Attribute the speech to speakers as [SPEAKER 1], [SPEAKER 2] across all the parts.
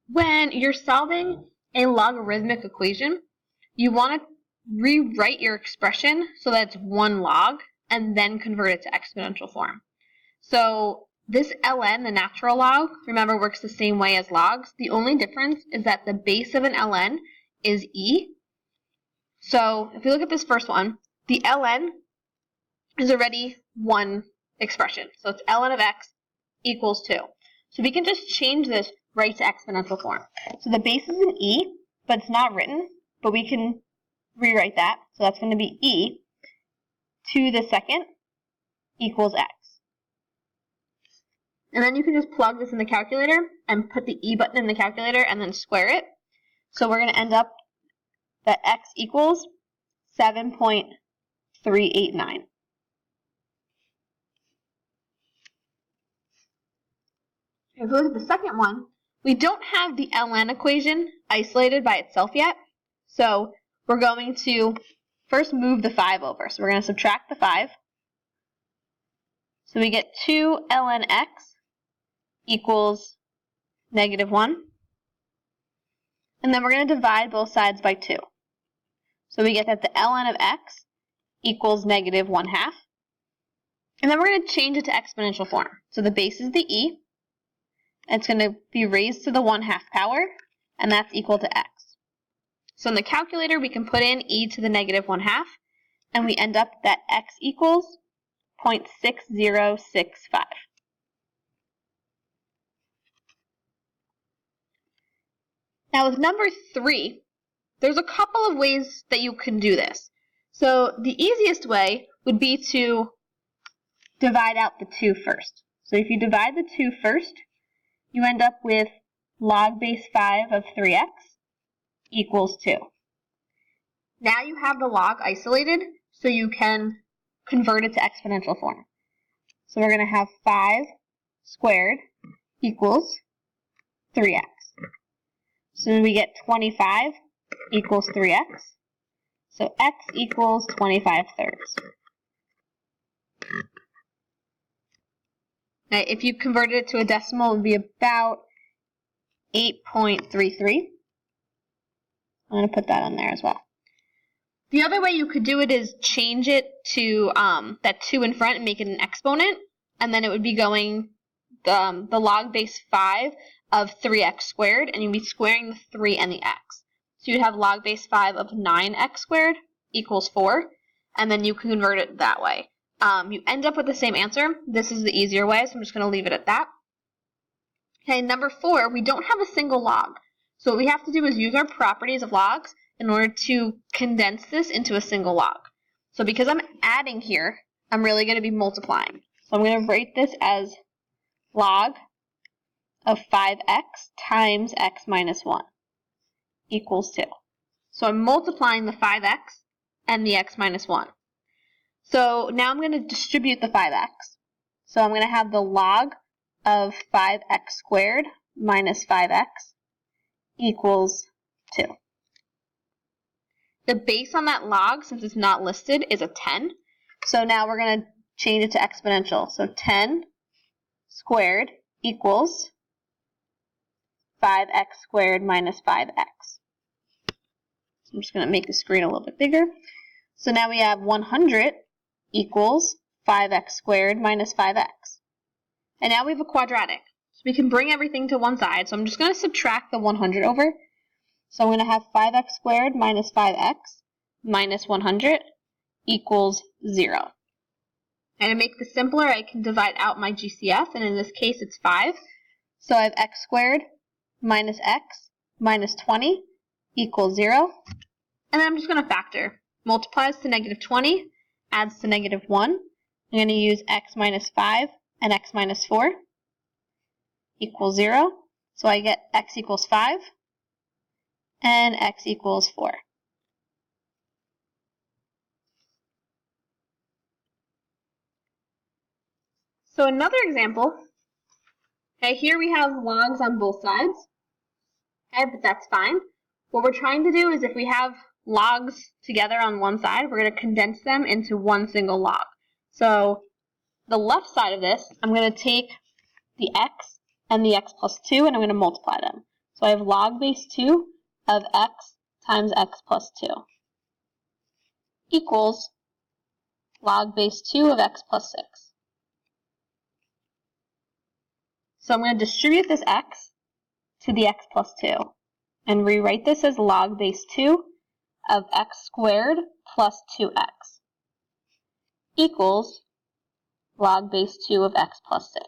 [SPEAKER 1] when you're solving a logarithmic equation, you want to rewrite your expression so that it's one log and then convert it to exponential form. So this ln, the natural log, remember works the same way as logs. The only difference is that the base of an ln is e. So if you look at this first one, the ln is already one expression. So it's ln of x equals 2. So we can just change this right to exponential form. So the base is an e, but it's not written, but we can rewrite that. So that's going to be e to the second equals x. And then you can just plug this in the calculator and put the e button in the calculator and then square it. So we're going to end up that x equals 7.389. If we look at the second one, we don't have the ln equation isolated by itself yet. So we're going to first move the 5 over. So we're going to subtract the 5. So we get 2 ln x equals -1. And then we're going to divide both sides by 2. So we get that the ln of x equals -1/2. And then we're going to change it to exponential form. So the base is the e. It's going to be raised to the 1/2 power, and that's equal to x. So in the calculator, we can put in e to the -1/2, and we end up that x equals 0.6065. Now with number 3, there's a couple of ways that you can do this. So the easiest way would be to divide out the 2 first. So if you divide the 2 first, you end up with log base 5 of 3x equals 2. Now you have the log isolated, so you can convert it to exponential form. So we're going to have 5 squared equals 3x. So we get 25 equals 3x. So x equals 25/3. Now, if you converted it to a decimal, it would be about 8.33. I'm going to put that on there as well. The other way you could do it is change it to that 2 in front and make it an exponent, and then it would be going the log base 5 of 3x squared, and you'd be squaring the 3 and the x. So you'd have log base 5 of 9x squared equals 4, and then you can convert it that way. You end up with the same answer. This is the easier way, so I'm just going to leave it at that. Okay, number 4, we don't have a single log. So what we have to do is use our properties of logs in order to condense this into a single log. So because I'm adding here, I'm really going to be multiplying. So I'm going to write this as log of 5x times x minus 1 equals 2. So I'm multiplying the 5x and the x minus 1. So now I'm going to distribute the 5x. So I'm going to have the log of 5x squared minus 5x equals 2. The base on that log, since it's not listed, is a 10. So now we're going to change it to exponential. So 10 squared equals 5x squared minus 5x. So I'm just going to make the screen a little bit bigger. So now we have 100 equals 5x squared minus 5x. And now we have a quadratic. So we can bring everything to one side. So I'm just going to subtract the 100 over. So I'm going to have 5x squared minus 5x minus 100 equals 0. And to make this simpler, I can divide out my GCF, and in this case it's 5. So I have x squared minus x minus 20 equals 0. And then I'm just going to factor. Multiplies to -20, adds to -1. I'm going to use x minus 5 and x minus 4 equals 0. So I get x equals 5 and x equals 4. So another example, okay, here we have logs on both sides, okay, but that's fine. What we're trying to do is if we have logs together on one side, we're going to condense them into one single log. So the left side of this, I'm going to take the x and the x plus 2, and I'm going to multiply them. So I have log base 2 of x times x plus 2 equals log base 2 of x plus 6. So I'm going to distribute this x to the x plus 2 and rewrite this as log base 2 of x squared plus 2x equals log base 2 of x plus 6.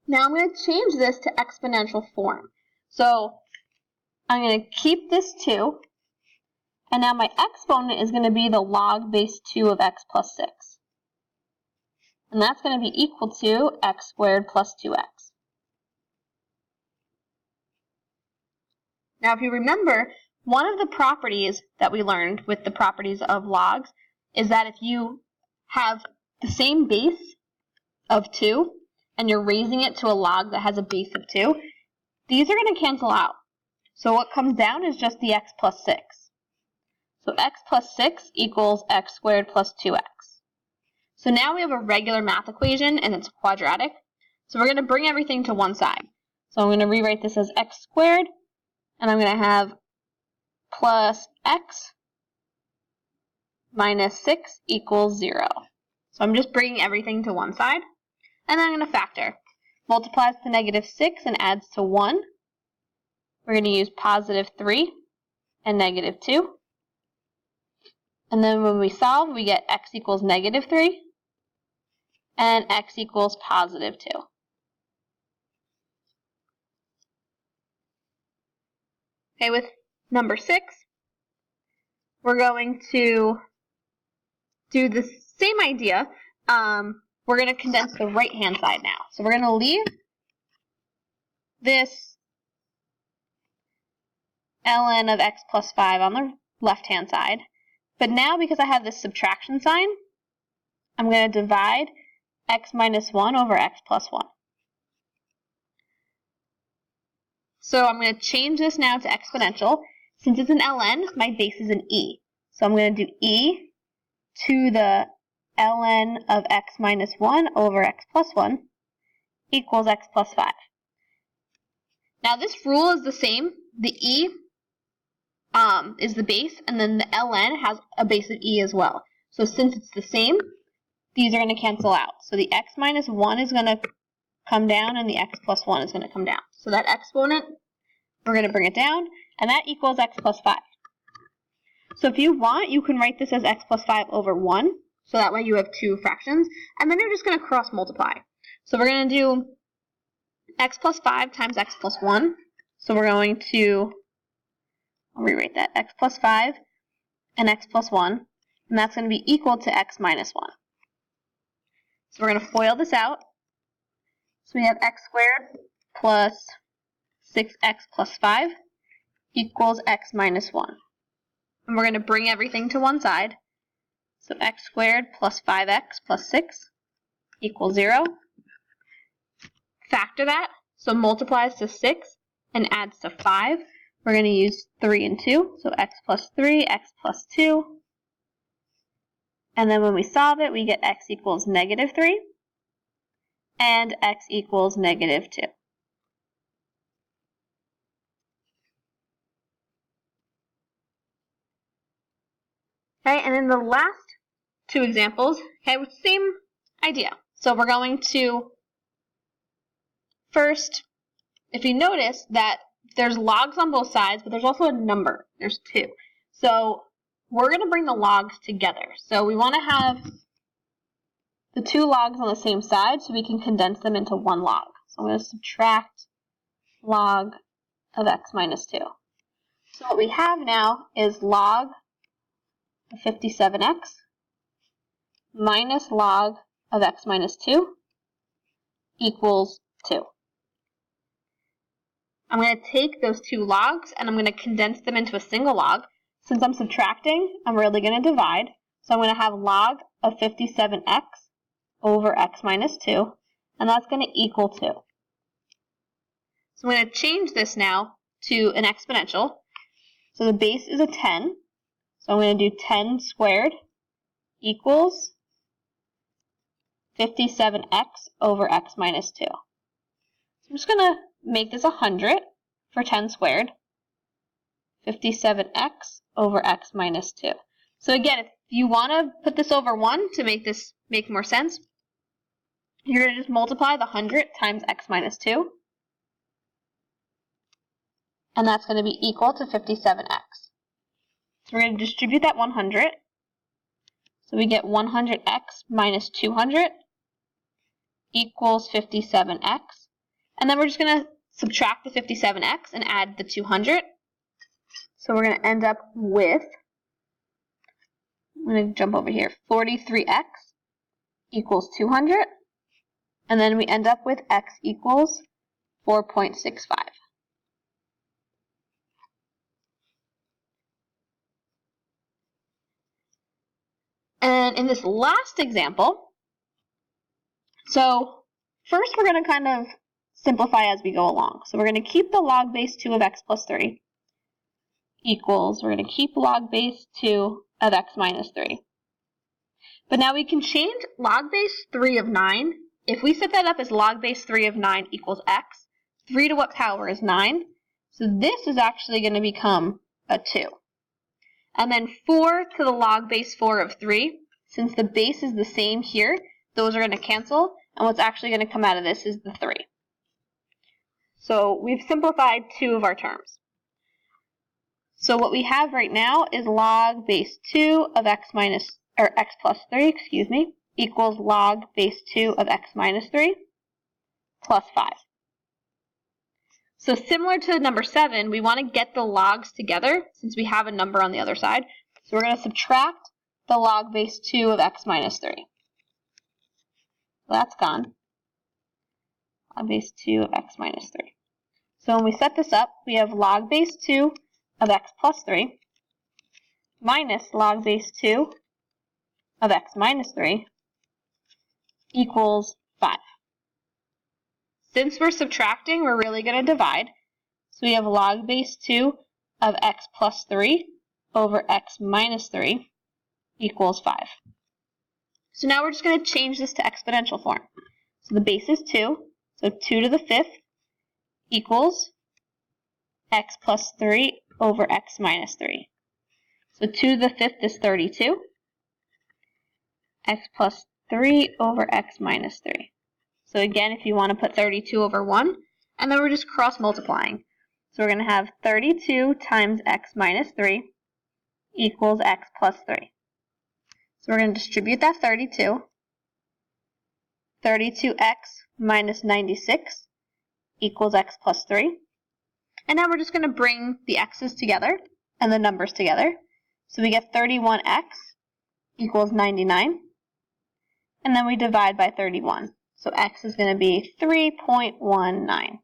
[SPEAKER 1] Now I'm going to change this to exponential form. So I'm going to keep this 2, and now my exponent is going to be the log base 2 of x plus 6. And that's going to be equal to x squared plus 2x. Now if you remember, one of the properties that we learned with the properties of logs is that if you have the same base of 2 and you're raising it to a log that has a base of 2, these are going to cancel out. So what comes down is just the x plus 6. So x plus 6 equals x squared plus 2x. So now we have a regular math equation and it's quadratic. So we're going to bring everything to one side. So I'm going to rewrite this as x squared, and I'm going to have plus x minus 6 equals 0. So I'm just bringing everything to one side, and then I'm going to factor. Multiplies to negative 6 and adds to 1. We're going to use positive 3 and negative 2. And then when we solve, we get x equals negative 3 and x equals positive 2. Okay, with number 6, we're going to do the same idea. We're going to condense the right-hand side now. So we're going to leave this ln of x plus 5 on the left-hand side. But now, because I have this subtraction sign, I'm going to divide x minus 1 over x plus 1. So I'm going to change this now to exponential. Since it's an ln, my base is an e. So I'm going to do e to the ln of x minus 1 over x plus 1 equals x plus 5. Now this rule is the same. The e is the base, and then the ln has a base of e as well. So since it's the same, these are going to cancel out. So the x minus 1 is going to come down, and the x plus 1 is going to come down. So that exponent, we're going to bring it down, and that equals x plus 5. So if you want, you can write this as x plus 5 over 1. So that way you have two fractions. And then you're just going to cross multiply. So we're going to do x plus 5 times x plus 1. So we're going to, I'll rewrite that, x plus 5 and x plus 1. And that's going to be equal to x minus 1. So we're going to FOIL this out. So we have x squared plus 6x plus 5 equals x minus 1. And we're going to bring everything to one side. So x squared plus 5x plus 6 equals 0. Factor that, so multiplies to 6 and adds to 5. We're going to use 3 and 2, so x plus 3, x plus 2. And then when we solve it, we get x equals negative 3 and x equals negative 2. Okay, and in the last two examples, okay, with the same idea. So we're going to first, if you notice that there's logs on both sides, but there's also a number. There's 2. So we're going to bring the logs together. So we want to have the 2 logs on the same side so we can condense them into one log. So I'm going to subtract log of x minus 2. So what we have now is log of 57x minus log of x minus 2 equals 2. I'm going to take those 2 logs and I'm going to condense them into a single log. Since I'm subtracting, I'm really going to divide. So I'm going to have log of 57x over x minus 2, and that's going to equal 2. So I'm going to change this now to an exponential. So the base is a 10. So I'm going to do 10 squared equals 57x over x minus 2. So I'm just going to make this 100 for 10 squared. 57x over x minus 2. So again, if you want to put this over 1 to make this make more sense, you're going to just multiply the 100 times x minus 2. And that's going to be equal to 57x. So we're going to distribute that 100. So we get 100x minus 200 equals 57x. And then we're just going to subtract the 57x and add the 200. So we're going to end up with, I'm going to jump over here, 43x equals 200. And then we end up with x equals 4.65. And in this last example, so first we're going to kind of simplify as we go along. So we're going to keep the log base 2 of x plus 3 equals, we're going to keep log base 2 of x minus 3. But now we can change log base 3 of 9. If we set that up as log base 3 of 9 equals x, 3 to what power is 9? So this is actually going to become a 2. And then 4 to the log base 4 of 3. Since the base is the same here, those are going to cancel. And what's actually going to come out of this is the 3. So we've simplified 2 of our terms. So what we have right now is log base 2 of x plus 3, equals log base 2 of x minus 3 plus 5. So similar to number 7, we want to get the logs together since we have a number on the other side. So we're going to subtract the log base 2 of x minus 3. So that's gone. Log base 2 of x minus 3. So when we set this up, we have log base 2 of x plus 3 minus log base 2 of x minus 3 equals 5. Since we're subtracting, we're really going to divide. So we have log base 2 of x plus 3 over x minus 3 equals 5. So now we're just going to change this to exponential form. So the base is 2, so 2 to the 5th equals x plus 3 over x minus 3. So 2 to the 5th is 32. X plus 3 over x minus 3. So again, if you want to put 32 over 1, and then we're just cross multiplying. So we're going to have 32 times x minus 3 equals x plus 3. So we're going to distribute that 32. 32x minus 96 equals x plus 3. And now we're just going to bring the x's together and the numbers together. So we get 31x equals 99. And then we divide by 31. So x is going to be 3.19.